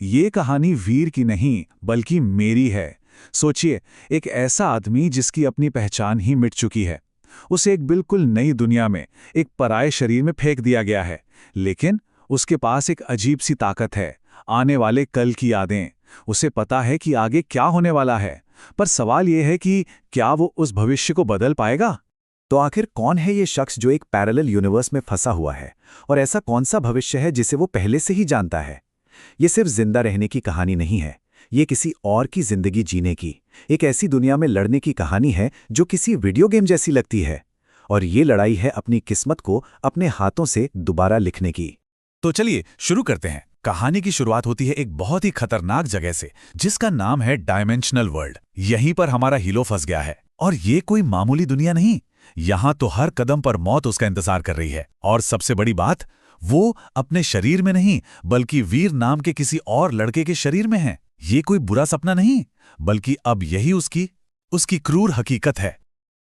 ये कहानी वीर की नहीं बल्कि मेरी है। सोचिए, एक ऐसा आदमी जिसकी अपनी पहचान ही मिट चुकी है। उसे एक बिल्कुल नई दुनिया में, एक पराये शरीर में फेंक दिया गया है। लेकिन उसके पास एक अजीब सी ताकत है, आने वाले कल की यादें। उसे पता है कि आगे क्या होने वाला है, पर सवाल यह है कि क्या वो उस भविष्य को बदल पाएगा? तो आखिर कौन है ये शख्स जो एक पैरेलल यूनिवर्स में फंसा हुआ है, और ऐसा कौन सा भविष्य है जिसे वो पहले से ही जानता है? ये सिर्फ जिंदा रहने की कहानी नहीं है, ये किसी और की जिंदगी जीने की, एक ऐसी दुनिया में लड़ने की कहानी है जो किसी वीडियो गेम जैसी लगती है। और ये लड़ाई है अपनी किस्मत को अपने हाथों से दोबारा लिखने की। तो चलिए शुरू करते हैं। कहानी की शुरुआत होती है एक बहुत ही खतरनाक जगह से, जिसका नाम है डायमेंशनल वर्ल्ड। यहीं पर हमारा हीरो फंस गया है, और ये कोई मामूली दुनिया नहीं। यहाँ तो हर कदम पर मौत उसका इंतजार कर रही है। और सबसे बड़ी बात, वो अपने शरीर में नहीं बल्कि वीर नाम के किसी और लड़के के शरीर में है। ये कोई बुरा सपना नहीं, बल्कि अब यही उसकी क्रूर हकीकत है।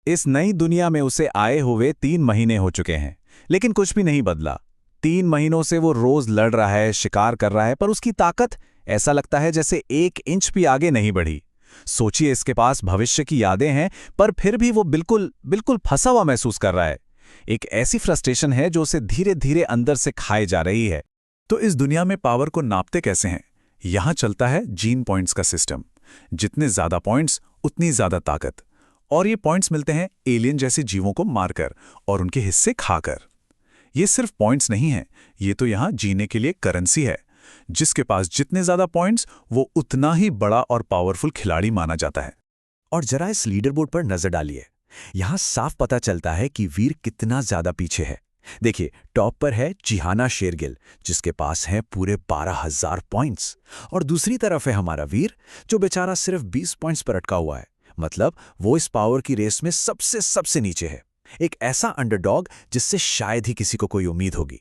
इस नई दुनिया में उसे आए हुए 3 महीने हो चुके हैं, लेकिन कुछ भी नहीं बदला। 3 महीनों से वो रोज लड़ रहा है, शिकार कर रहा है, पर उसकी ताकत ऐसा लगता है जैसे 1 इंच भी आगे नहीं बढ़ी। सोचिए, इसके पास भविष्य की यादें हैं, पर फिर भी वो बिल्कुल फंसा हुआ महसूस कर रहा है। एक ऐसी फ्रस्ट्रेशन है जो उसे धीरे धीरे अंदर से खाए जा रही है। तो इस दुनिया में पावर को नापते कैसे हैं? यहां चलता है जीन पॉइंट्स का सिस्टम। जितने ज्यादा पॉइंट्स उतनी ज्यादा ताकत। और ये पॉइंट्स मिलते हैं एलियन जैसे जीवों को मारकर और उनके हिस्से खाकर। ये सिर्फ पॉइंट्स नहीं हैं, ये तो यहां जीने के लिए करेंसी है। जिसके पास जितने ज्यादा पॉइंट्स, वो उतना ही बड़ा और पावरफुल खिलाड़ी माना जाता है। और जरा इस लीडरबोर्ड पर नजर डालिए। यहां साफ पता चलता है कि वीर कितना ज्यादा पीछे है। देखिए, टॉप पर है जिहाना शेरगिल, जिसके पास हैं पूरे 12,000 पॉइंट्स। और दूसरी तरफ है हमारा वीर, जो बेचारा सिर्फ 20 पॉइंट्स पर अटका हुआ है। मतलब वो इस पावर की रेस में सबसे नीचे है। एक ऐसा अंडरडॉग जिससे शायद ही किसी को कोई उम्मीद होगी।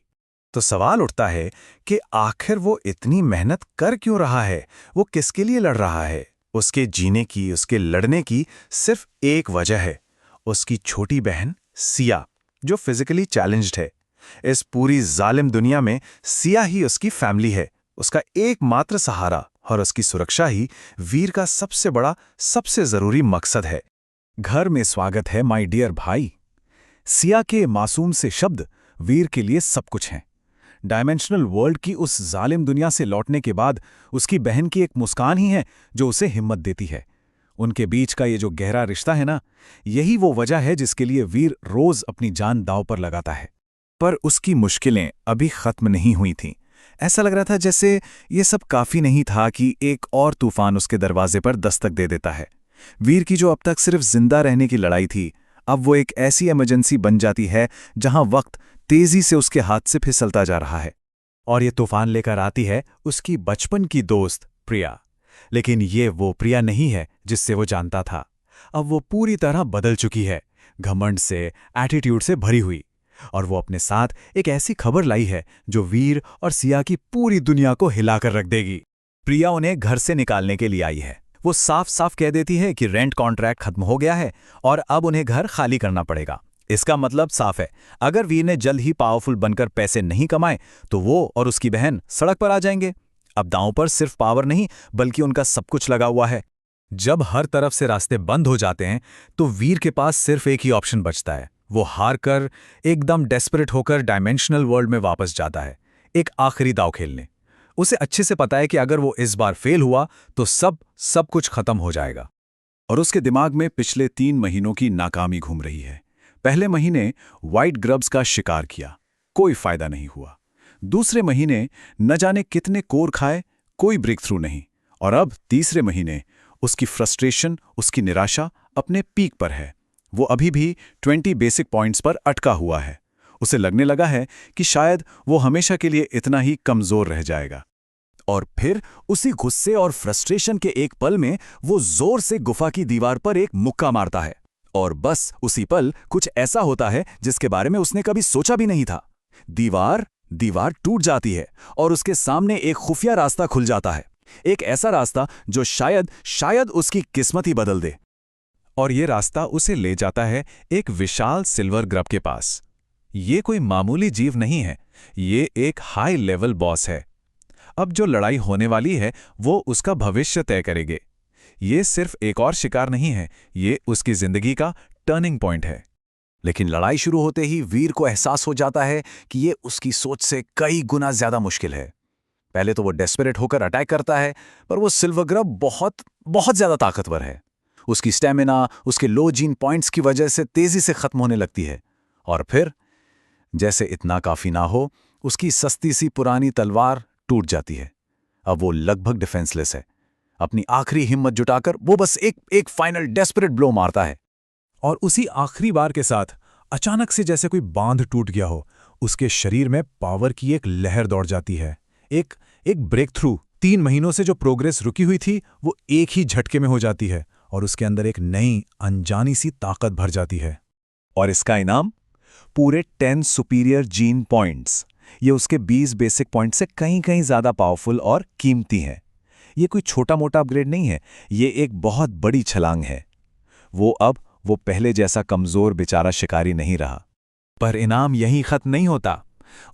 तो सवाल उठता है कि आखिर वो इतनी मेहनत कर क्यों रहा है? वो किसके लिए लड़ रहा है? उसके जीने की, उसके लड़ने की सिर्फ एक वजह है, उसकी छोटी बहन सिया, जो फिजिकली चैलेंज्ड है। इस पूरी जालिम दुनिया में सिया ही उसकी फैमिली है, उसका एकमात्र सहारा, और उसकी सुरक्षा ही वीर का सबसे बड़ा, सबसे जरूरी मकसद है। घर में स्वागत है माय डियर भाई। सिया के मासूम से शब्द वीर के लिए सब कुछ हैं। डायमेंशनल वर्ल्ड की उस जालिम दुनिया से लौटने के बाद उसकी बहन की एक मुस्कान ही है जो उसे हिम्मत देती है। उनके बीच का ये जो गहरा रिश्ता है ना, यही वो वजह है जिसके लिए वीर रोज अपनी जान दांव पर लगाता है। पर उसकी मुश्किलें अभी खत्म नहीं हुई थीं। ऐसा लग रहा था जैसे ये सब काफी नहीं था कि एक और तूफान उसके दरवाजे पर दस्तक दे देता है। वीर की जो अब तक सिर्फ जिंदा रहने की लड़ाई थी, अब वो एक ऐसी इमरजेंसी बन जाती है जहां वक्त तेजी से उसके हाथ से फिसलता जा रहा है। और ये तूफान लेकर आती है उसकी बचपन की दोस्त प्रिया। लेकिन ये वो प्रिया नहीं है जिससे वो जानता था। अब वो पूरी तरह बदल चुकी है, घमंड से, एटीट्यूड से भरी हुई। और वो अपने साथ एक ऐसी खबर लाई है जो वीर और सिया की पूरी दुनिया को हिलाकर रख देगी। प्रिया उन्हें घर से निकालने के लिए आई है। वो साफ साफ कह देती है कि रेंट कॉन्ट्रैक्ट खत्म हो गया है और अब उन्हें घर खाली करना पड़ेगा। इसका मतलब साफ है, अगर वीर ने जल्द ही पावरफुल बनकर पैसे नहीं कमाए तो वो और उसकी बहन सड़क पर आ जाएंगे। अब दांव पर सिर्फ पावर नहीं बल्कि उनका सब कुछ लगा हुआ है। जब हर तरफ से रास्ते बंद हो जाते हैं तो वीर के पास सिर्फ एक ही ऑप्शन बचता है। वो हार कर, एकदम डेस्परेट होकर डायमेंशनल वर्ल्ड में वापस जाता है, एक आखिरी दांव खेलने। उसे अच्छे से पता है कि अगर वो इस बार फेल हुआ तो सब कुछ खत्म हो जाएगा। और उसके दिमाग में पिछले 3 महीनों की नाकामी घूम रही है। पहले महीने व्हाइट ग्रब्स का शिकार किया, कोई फायदा नहीं हुआ। दूसरे महीने न जाने कितने कोर खाए, कोई ब्रेक थ्रू नहीं। और अब तीसरे महीने उसकी फ्रस्ट्रेशन, उसकी निराशा अपने पीक पर है। वो अभी भी 20 बेसिक पॉइंट्स पर अटका हुआ है। उसे लगने लगा है कि शायद वो हमेशा के लिए इतना ही कमजोर रह जाएगा। और फिर उसी गुस्से और फ्रस्ट्रेशन के एक पल में वो जोर से गुफा की दीवार पर एक मुक्का मारता है। और बस उसी पल कुछ ऐसा होता है जिसके बारे में उसने कभी सोचा भी नहीं था। दीवार टूट जाती है और उसके सामने एक खुफिया रास्ता खुल जाता है। एक ऐसा रास्ता जो शायद उसकी किस्मत ही बदल दे। और ये रास्ता उसे ले जाता है एक विशाल सिल्वर ग्रब के पास। ये कोई मामूली जीव नहीं है, ये एक हाई लेवल बॉस है। अब जो लड़ाई होने वाली है वो उसका भविष्य तय करेगी। ये सिर्फ एक और शिकार नहीं है, ये उसकी जिंदगी का टर्निंग पॉइंट है। लेकिन लड़ाई शुरू होते ही वीर को एहसास हो जाता है कि ये उसकी सोच से कई गुना ज्यादा मुश्किल है। पहले तो वो डेस्परेट होकर अटैक करता है, पर वो सिल्वर ग्रब बहुत बहुत ज्यादा ताकतवर है। उसकी स्टैमिना उसके लो जीन पॉइंट्स की वजह से तेजी से खत्म होने लगती है। और फिर जैसे इतना काफी ना हो, उसकी सस्ती सी पुरानी तलवार टूट जाती है। अब वो लगभग डिफेंसलेस है। अपनी आखिरी हिम्मत जुटाकर वो बस एक फाइनल डेस्परेट ब्लो मारता है। और उसी आखिरी बार के साथ अचानक से जैसे कोई बांध टूट गया हो, उसके शरीर में पावर की एक लहर दौड़ जाती है। एक ब्रेक थ्रू। 3 महीनों से जो प्रोग्रेस रुकी हुई थी वो एक ही झटके में हो जाती है और उसके अंदर एक नई अनजानी सी ताकत भर जाती है। और इसका इनाम पूरे 10 सुपीरियर जीन पॉइंट्स। ये उसके 20 बेसिक पॉइंट से कहीं ज्यादा पावरफुल और कीमती हैं। ये कोई छोटा मोटा अपग्रेड नहीं है, ये एक बहुत बड़ी छलांग है। वो पहले जैसा कमजोर बेचारा शिकारी नहीं रहा। पर इनाम यहीं खत्म नहीं होता।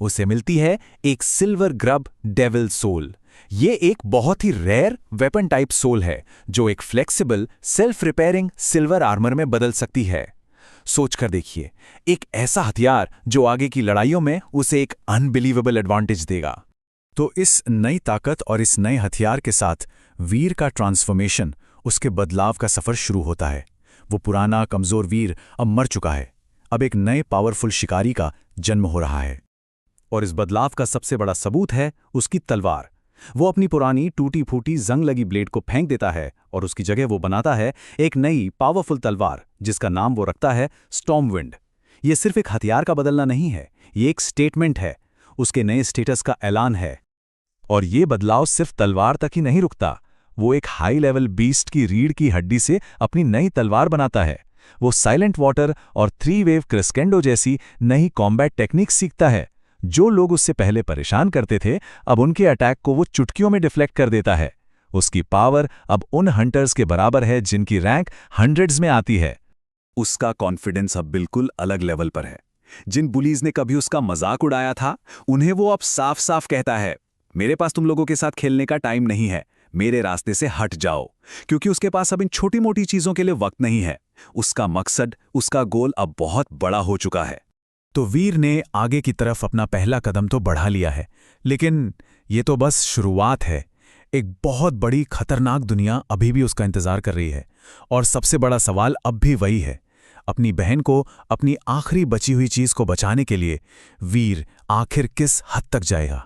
उसे मिलती है एक सिल्वर ग्रब डेविल सोल। ये एक बहुत ही रेयर वेपन टाइप सोल है जो एक flexible self repairing silver armour में बदल सकती है। सोचकर देखिए, एक ऐसा हथियार जो आगे की लड़ाइयों में उसे एक अनबिलीवेबल एडवांटेज देगा। तो इस नई ताकत और इस नए हथियार के साथ वीर का ट्रांसफॉर्मेशन, उसके बदलाव का सफर शुरू होता है। वो पुराना कमजोर वीर अब मर चुका है। अब एक नए पावरफुल शिकारी का जन्म हो रहा है। और इस बदलाव का सबसे बड़ा सबूत है उसकी तलवार। वो अपनी पुरानी टूटी फूटी जंग लगी ब्लेड को फेंक देता है और उसकी जगह वो बनाता है एक नई पावरफुल तलवार, जिसका नाम वो रखता है स्टॉर्मविंड। ये सिर्फ एक हथियार का बदलना नहीं है, ये एक स्टेटमेंट है, उसके नए स्टेटस का ऐलान है। और ये बदलाव सिर्फ तलवार तक ही नहीं रुकता। वो एक हाई लेवल बीस्ट की रीढ़ की हड्डी से अपनी नई तलवार बनाता है। वो साइलेंट वॉटर और 3 वेव क्रिस्केंडो जैसी नई कॉम्बैट टेक्निक सीखता है। जो लोग उससे पहले परेशान करते थे, अब उनके अटैक को वो चुटकियों में डिफ्लेक्ट कर देता है। उसकी पावर अब उन हंटर्स के बराबर है जिनकी रैंक 100s में आती है। उसका कॉन्फिडेंस अब बिल्कुल अलग लेवल पर है। जिन बुलीज ने कभी उसका मजाक उड़ाया था, उन्हें वो अब साफ साफ कहता है, मेरे पास तुम लोगों के साथ खेलने का टाइम नहीं है, मेरे रास्ते से हट जाओ। क्योंकि उसके पास अब इन छोटी मोटी चीजों के लिए वक्त नहीं है। उसका मकसद, उसका गोल अब बहुत बड़ा हो चुका है। तो वीर ने आगे की तरफ अपना पहला कदम तो बढ़ा लिया है, लेकिन ये तो बस शुरुआत है। एक बहुत बड़ी खतरनाक दुनिया अभी भी उसका इंतजार कर रही है। और सबसे बड़ा सवाल अब भी वही है, अपनी बहन को, अपनी आखिरी बची हुई चीज को बचाने के लिए वीर आखिर किस हद तक जाएगा।